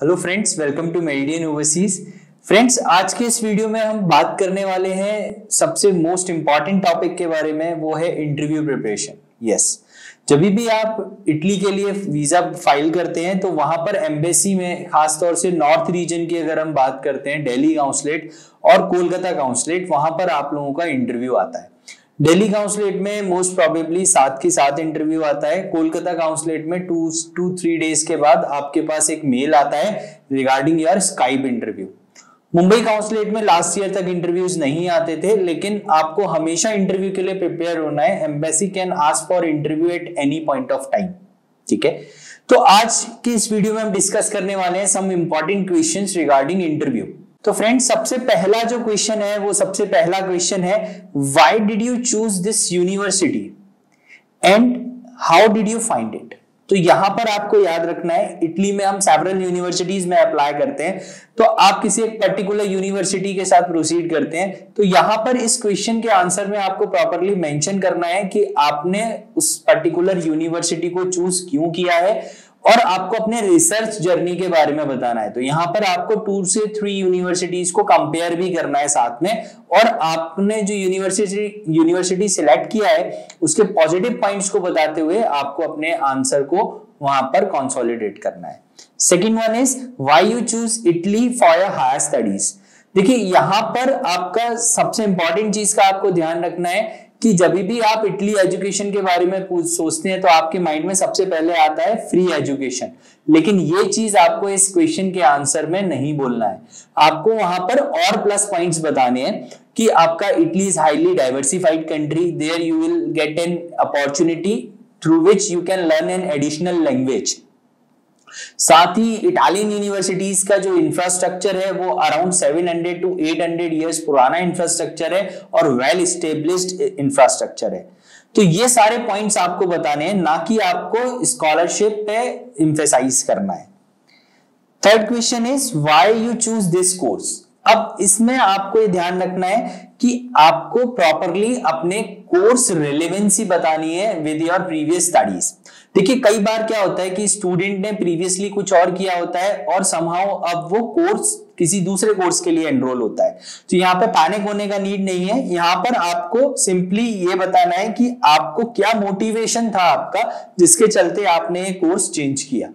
Hello friends, welcome to Meridian Overseas. Friends, आज के इस वीडियो में हम बात करने वाले हैं सबसे मोस्ट इंपॉर्टेंट टॉपिक के बारे में, वो है इंटरव्यू प्रिपरेशन। यस, जब भी आप इटली के लिए वीजा फाइल करते हैं तो वहां पर एम्बेसी में, खासतौर से नॉर्थ रीजन की अगर हम बात करते हैं, दिल्ली काउंसलेट और कोलकाता काउंसलेट, वहां पर आप लोगों का इंटरव्यू आता है। दिल्ली काउंसलेट में मोस्ट प्रोबेबली 7 के 7 इंटरव्यू आता है। कोलकाता काउंसलेट में 2-3 डेज के बाद आपके पास एक मेल आता है regarding your Skype interview. Mumbai consulate में लास्ट ईयर तक इंटरव्यूज नहीं आते थे, लेकिन आपको हमेशा इंटरव्यू के लिए प्रिपेयर होना है। Embassy can ask for interview at any point of time. ठीक है, तो आज की इस वीडियो में हम डिस्कस करने वाले हैं some important questions regarding interview. तो फ्रेंड्स, सबसे पहला जो क्वेश्चन है वो सबसे पहला क्वेश्चन है, why did you choose this university and how did you find it. तो यहां पर आपको याद रखना है, इटली में हम सेवरल यूनिवर्सिटीज में अप्लाई करते हैं, तो आप किसी एक पर्टिकुलर यूनिवर्सिटी के साथ प्रोसीड करते हैं। तो यहां पर इस क्वेश्चन के आंसर में आपको प्रॉपर्ली मेंशन करना है कि आपने उस पर्टिकुलर यूनिवर्सिटी को चूज क्यों किया है और आपको अपने रिसर्च जर्नी के बारे में बताना है। तो यहां पर आपको 2 से 3 यूनिवर्सिटीज को कंपेयर भी करना है साथ में, और आपने जो यूनिवर्सिटी सिलेक्ट किया है उसके पॉजिटिव पॉइंट्स को बताते हुए आपको अपने आंसर को वहां पर कंसोलिडेट करना है। Second one is, why you choose Italy for your higher studies. देखिए, यहां पर आपका सबसे इंपॉर्टेंट चीज का आपको ध्यान रखना है कि जब भी आप इटली एजुकेशन के बारे में सोचते हैं तो आपके माइंड में सबसे पहले आता है फ्री एजुकेशन, लेकिन ये चीज आपको इस क्वेश्चन के आंसर में नहीं बोलना है। आपको वहां पर और प्लस पॉइंट्स बताने हैं कि आपका Italy is highly diversified country, there you will get an opportunity through which you can learn an additional language. साथ ही इटालियन यूनिवर्सिटीज का जो इंफ्रास्ट्रक्चर है वो अराउंड 700 to 800 इयर्स पुराना इंफ्रास्ट्रक्चर है और वेल एस्टेब्लिश्ड इंफ्रास्ट्रक्चर है। तो ये सारे पॉइंट्स आपको बताने हैं, ना कि आपको स्कॉलरशिप पे एम्फेसाइज करना है। Third question is, why you choose this course. अब इसमें आपको ये ध्यान रखना है कि आपको प्रॉपरली अपने कोर्स रिलेवेंसी बतानी है विद योर प्रीवियस स्टडीज। देखिए, कई बार क्या होता है कि स्टूडेंट ने प्रीवियसली कुछ और किया होता है और समहाउ अब वो कोर्स किसी दूसरे कोर्स के लिए एनरोल होता है। तो यहाँ पे पैनिक होने का नीड नहीं है। यहाँ पर आपको सिंपली ये बताना है कि आपको क्या मोटिवेशन था आपका जिसके चलते आपने ये कोर्स चेंज किया।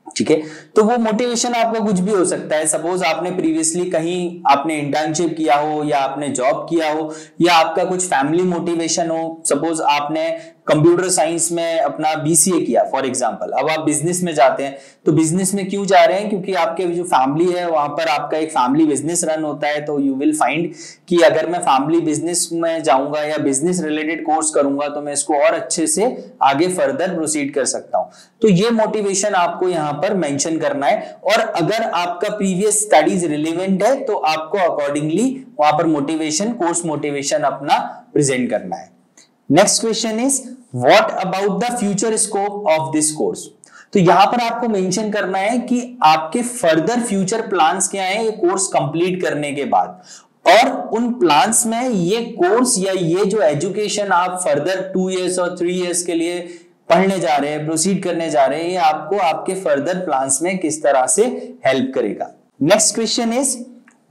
ठीक है, तो वो मोटिवेशन आपका कुछ भी हो सकता है। सपोज आपने प्रीवियसली कहीं आपने इंटर्नशिप किया हो, या आपने जॉब किया हो, या आपका कुछ फैमिली मोटिवेशन हो। सपोज आपने कंप्यूटर साइंस में अपना बीसीए किया फॉर एग्जांपल, अब आप बिजनेस में जाते हैं। तो बिजनेस में क्यों जा रहे हैं? क्योंकि आपके जो फैमिली है वहां पर आपका एक फैमिली बिजनेस रन होता है। तो यू विल फाइंड कि अगर मैं फैमिली बिजनेस में जाऊंगा या बिजनेस रिलेटेड कोर्स करूंगा तो मैं इसको और अच्छे से आगे फर्दर प्रोसीड कर सकता हूं। तो ये मोटिवेशन आपको यहाँ पर मेंशन करना है, और अगर आपका प्रीवियस स्टडीज रिलेवेंट है तो आपको अकॉर्डिंगली वहां पर मोटिवेशन, कोर्स मोटिवेशन अपना प्रेजेंट करना है। Next question is, what about the future scope of this course. तो यहां पर आपको मेंशन करना है कि आपके फर्दर फ्यूचर प्लान्स क्या हैं ये कोर्स कंप्लीट करने के बाद, और उन प्लान्स में ये कोर्स या ये जो एजुकेशन आप फर्दर 2 इयर्स और 3 इयर्स के लिए पढ़ने जा रहे हैं, प्रोसीड करने जा रहे हैं, ये आपको आपके फर्दर प्लान्स में किस तरह से हेल्प करेगा। Next question is,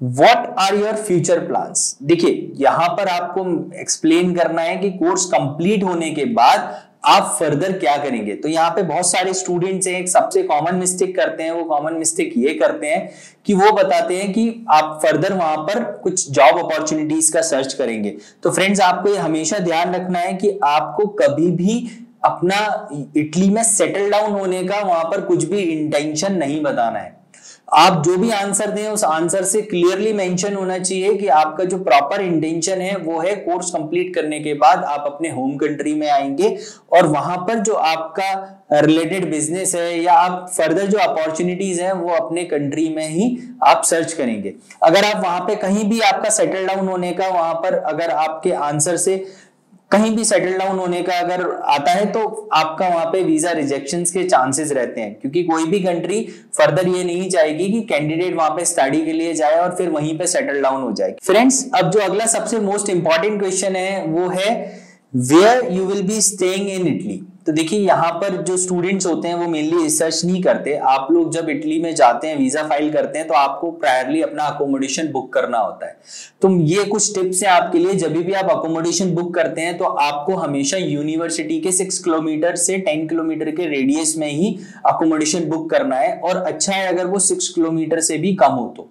What are your future plans? देखिए, यहां पर आपको एक्सप्लेन करना है कि कोर्स कंप्लीट होने के बाद आप फर्दर क्या करेंगे। तो यहाँ पे बहुत सारे स्टूडेंट्स हैं, एक सबसे कॉमन मिस्टेक करते हैं। वो कॉमन मिस्टेक ये करते हैं कि वो बताते हैं कि आप फर्दर वहां पर कुछ जॉब अपॉर्चुनिटीज का सर्च करेंगे। तो फ्रेंड्स, आपको ये हमेशा ध्यान रखना है कि आपको कभी भी अपना इटली में सेटल डाउन होने का वहां पर कुछ भी इंटेंशन नहीं बताना है। आप जो भी आंसर दें उस आंसर से क्लियरली मेंशन होना चाहिए कि आपका जो प्रॉपर इंटेंशन है वो है कोर्स कंप्लीट करने के बाद आप अपने होम कंट्री में आएंगे और वहां पर जो आपका रिलेटेड बिजनेस है या आप फर्दर जो अपॉर्चुनिटीज हैं वो अपने कंट्री में ही आप सर्च करेंगे। अगर आप वहां पे कहीं भी आपका सेटल डाउन होने का वहां पर अगर आपके आंसर से कहीं भी सेटल डाउन होने का अगर आता है तो आपका वहां पे वीजा रिजेक्शंस के चांसेस रहते हैं, क्योंकि कोई भी कंट्री फर्दर ये नहीं चाहेगी कि कैंडिडेट वहां पे स्टडी के लिए जाए और फिर वहीं पे सेटल डाउन हो जाए। फ्रेंड्स, अब जो अगला सबसे मोस्ट इंपॉर्टेंट क्वेश्चन है वो है where you will be staying in Italy. तो देखिए यहाँ पर जो स्टूडेंट्स होते हैं वो मेनली रिसर्च नहीं करते। आप लोग जब इटली में जाते हैं, वीजा फाइल करते हैं, तो आपको प्रायरली अपना अकोमोडेशन बुक करना होता है। तो ये कुछ टिप्स हैं आपके लिए। जब भी आप अकोमोडेशन बुक करते हैं तो आपको हमेशा यूनिवर्सिटी के 6 किलोमीटर से 10 किलोमीटर के रेडियस में ही अकोमोडेशन बुक करना है, और अच्छा है अगर वो 6 किलोमीटर से भी कम हो तो।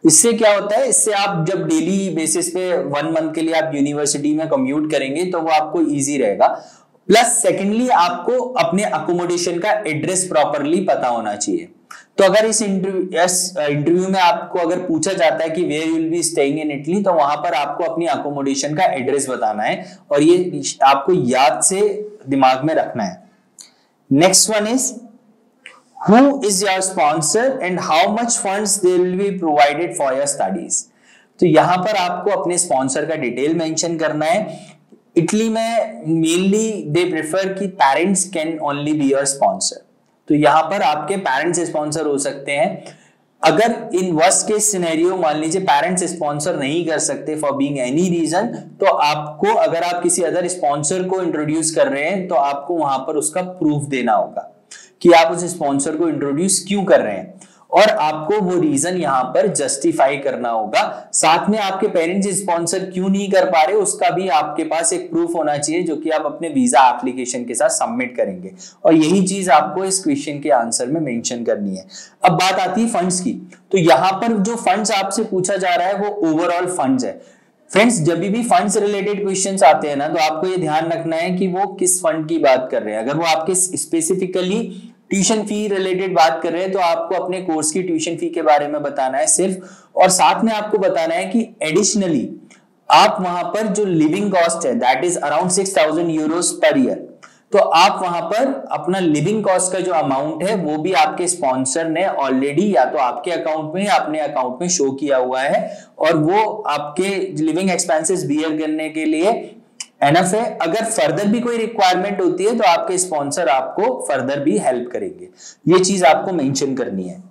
इससे क्या होता है, इससे आप जब डेली बेसिस पे 1 मंथ के लिए आप यूनिवर्सिटी में कम्यूट करेंगे तो वो आपको इजी रहेगा। प्लस सेकेंडली आपको अपने अकोमोडेशन का एड्रेस प्रॉपरली पता होना चाहिए। तो अगर इस इंटरव्यू में आपको अगर पूछा जाता है कि where you will be staying in Italy, तो वहां पर आपको अपनी अकोमोडेशन का एड्रेस बताना है, और ये आपको याद से दिमाग में रखना है। Next one is who is your sponsor and how much funds they will be provided for your studies। तो यहां पर आपको अपने स्पॉन्सर का डिटेल मेंशन करना है। इटली में मेनली दे प्रेफर कि parents can only be your sponsor. तो यहां पर आपके पेरेंट्स स्पॉन्सर हो सकते हैं। अगर इन वर्स्ट केस सिनेरियो मान लीजिए पेरेंट्स स्पॉन्सर नहीं कर सकते फॉर बीइंग एनी रीजन, तो आपको, अगर आप किसी अदर स्पॉन्सर को इंट्रोड्यूस कर रहे हैं, तो आपको वहां पर उसका प्रूफ देना होगा कि आप उस स्पॉन्सर को इंट्रोड्यूस क्यों कर रहे हैं, और आपको वो रीजन यहां पर जस्टिफाई करना होगा। साथ में आपके पेरेंट्स स्पॉन्सर क्यों नहीं कर पा रहे उसका भी आपके पास एक प्रूफ होना चाहिए, जो कि आप अपने वीजा एप्लीकेशन के साथ सबमिट करेंगे, और यही चीज आपको इस क्वेश्चन के आंसर में मेंशन करनी है। अब बात आती है फंड्स की। तो यहां पर जो फंड्स आपसे पूछा जा रहा है वो ओवरऑल फंड्स है। फ्रेंड्स, जब भी फंड्स रिलेटेड क्वेश्चंस आते हैं ना, तो आपको ये ध्यान रखना है कि वो किस फंड की बात कर रहे हैं। अगर वो आपके स्पेसिफिकली ट्यूशन फी रिलेटेड बात कर रहे हैं, तो आपको अपने कोर्स की ट्यूशन फी के बारे में बताना है सिर्फ, और साथ में आपको बताना है कि एडिशनली आप वहां पर जो लिविंग कॉस्ट है that is around 6000 Euros per year, तो आप वहां पर अपना लिविंग कॉस्ट का जो अमाउंट है वो भी आपके स्पॉन्सर ने ऑलरेडी या तो आपके अकाउंट में या अपने अकाउंट में शो किया हुआ है, और वो आपके लिविंग एक्सपेंसेस बियर करने के लिए एनफ है। अगर फर्दर भी कोई रिक्वायरमेंट होती है तो आपके स्पॉन्सर आपको फर्दर भी हेल्प करेंगे। ये चीज आपको मेंशन करनी है।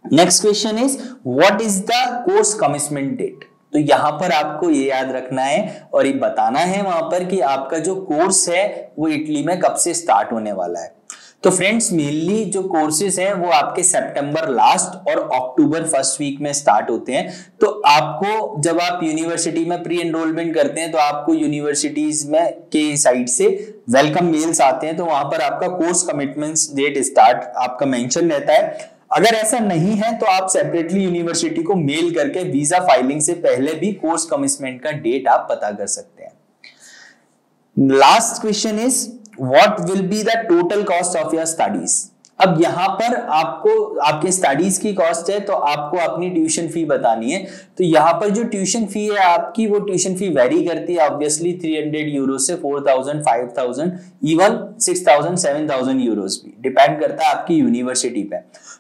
Next question is what is the course commitment date. तो यहां पर आपको ये याद रखना है और ये बताना है वहां पर कि आपका जो कोर्स है वो इटली में कब से स्टार्ट होने वाला है। तो फ्रेंड्स, मेनली जो कोर्सेज हैं वो आपके सितंबर लास्ट और अक्टूबर फर्स्ट वीक में स्टार्ट होते हैं। तो आपको, जब आप यूनिवर्सिटी में प्री एनरोलमेंट करते हैं, तो आपको यूनिवर्सिटीज में के साइड से वेलकम मेल्स आते हैं, तो वहां पर आपका कोर्स कमिटमेंट्स डेट स्टार्ट आपका मेंशन रहता है। अगर ऐसा नहीं है तो आप सेपरेटली यूनिवर्सिटी को मेल करके वीजा फाइलिंग से पहले भी कोर्स कमिटमेंट का डेट आप पता कर सकते हैं। Last question is what will be the total cost of your studies. अब यहां पर आपको आपके स्टडीज की कॉस्ट है, तो आपको अपनी ट्यूशन फी बतानी है। तो यहां पर जो ट्यूशन फी है आपकी, वो ट्यूशन फी वेरी करती है ऑब्वियसली 300 यूरो से 4000, 5000, इवन 6000, 7000 यूरोस भी डिपेंड करता है आपकी यूनिवर्सिटी पे।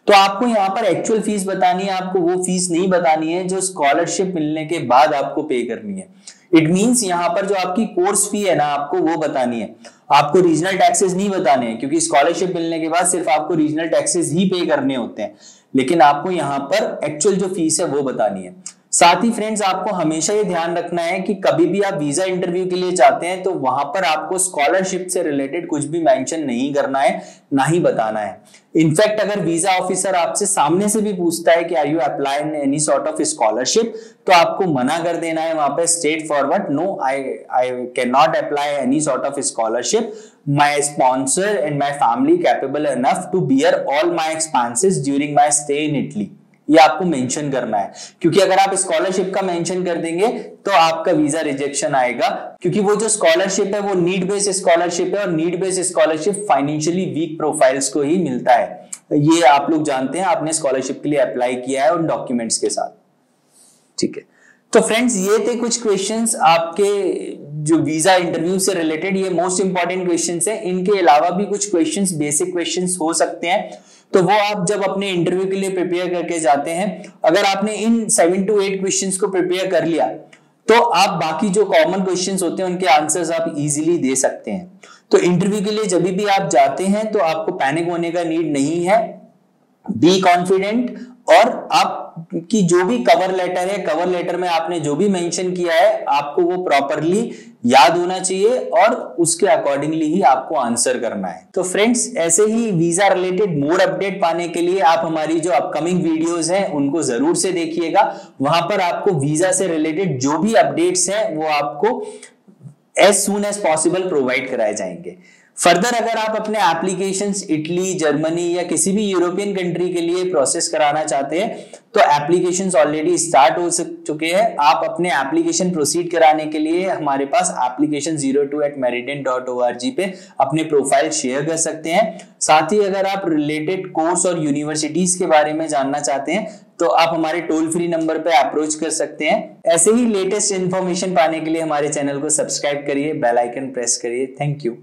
तो आपको यहाँ पर एक्चुअल फीस बतानी है, आपको वो फीस नहीं बतानी है जो स्कॉलरशिप मिलने के बाद आपको पे करनी है। इट मींस यहाँ पर जो आपकी कोर्स फी है ना, आपको वो बतानी है। आपको रीजनल टैक्सेस नहीं बताने हैं, क्योंकि स्कॉलरशिप मिलने के बाद सिर्फ आपको रीजनल टैक्सेस ही पे करने होते हैं, लेकिन आपको यहाँ पर एक्चुअल जो फीस है वो बतानी है। साथ ही फ्रेंड्स, आपको हमेशा ये ध्यान रखना है कि कभी भी आप वीजा इंटरव्यू के लिए जाते हैं तो वहां पर आपको स्कॉलरशिप से रिलेटेड कुछ भी मेंशन नहीं करना है, ना ही बताना है। इनफैक्ट अगर वीजा ऑफिसर आपसे सामने से भी पूछता है कि are you apply in any sort of scholarship, तो आपको मना कर देना है वहां पे straightforward, no I can not apply any sort of scholarship, my sponsor and my family capable enough to bear all my expenses during my stay in Italy. ये आपको मेंशन करना है, क्योंकि अगर आप स्कॉलरशिप का मेंशन कर देंगे तो आपका वीजा रिजेक्शन आएगा, क्योंकि वो जो स्कॉलरशिप है वो नीड बेस्ड स्कॉलरशिप है, और need based scholarship financially week profiles को ही मिलता है। ये आप लोग जानते हैं, आपने स्कॉलरशिप के लिए अप्लाई किया है उन डॉक्यूमेंट्स के साथ, ठीक है। तो फ्रेंड्स, ये थे कुछ क्वेश्चंस आपके जो वीजा इंटरव्यू से रिलेटेड, ये मोस्ट इंपॉर्टेंट क्वेश्चंस हैं। इनके अलावा भी कुछ क्वेश्चंस, बेसिक क्वेश्चंस हो सकते हैं, तो वो आप जब अपने इंटरव्यू के लिए प्रिपेयर करके जाते हैं, अगर आपने इन 7 to 8 क्वेश्चंस को प्रिपेयर कर लिया, तो आप बाकी जो कॉमन क्वेश्चंस होते हैं उनके आंसर्स आप इजीली दे सकते हैं। तो इंटरव्यू के लिए जब भी आप जाते हैं तो आपको पैनिक होने का नीड नहीं है, बी कॉन्फिडेंट, और आप आपकी जो भी कवर लेटर है, कवर लेटर में आपने जो भी मेंशन किया है आपको वो प्रॉपरली याद होना चाहिए और उसके अकॉर्डिंगली ही आपको आंसर करना है। तो फ्रेंड्स, ऐसे ही वीजा रिलेटेड मोर अपडेट पाने के लिए आप हमारी जो अपकमिंग वीडियोस हैं उनको जरूर से देखिएगा। वहां पर आपको वीजा से रिलेटेड जो भी अपडेट्स हैं वो आपको as soon as possible provide कराए जाएंगे। फर्दर अगर आप अपने एप्लीकेशंस इटली, जर्मनी या किसी भी यूरोपियन कंट्री के लिए प्रोसेस कराना चाहते हैं तो एप्लीकेशंस ऑलरेडी स्टार्ट हो चुके हैं। आप अपने एप्लीकेशन प्रोसीड कराने के लिए हमारे पास application02@meritn.org पे अपने प्रोफाइल शेयर कर सकते हैं। साथ ही अगर आप रिलेटेड कोर्स और यूनिवर्सिटीज के बारे में जानना चाहते हैं तो आप हमारे टोल फ्री नंबर पे अप्रोच कर सकते हैं। ऐसे ही लेटेस्ट इंफॉर्मेशन पाने के लिए हमारे चैनल को सब्सक्राइब करिए, बेल आइकन प्रेस करिए। Thank you.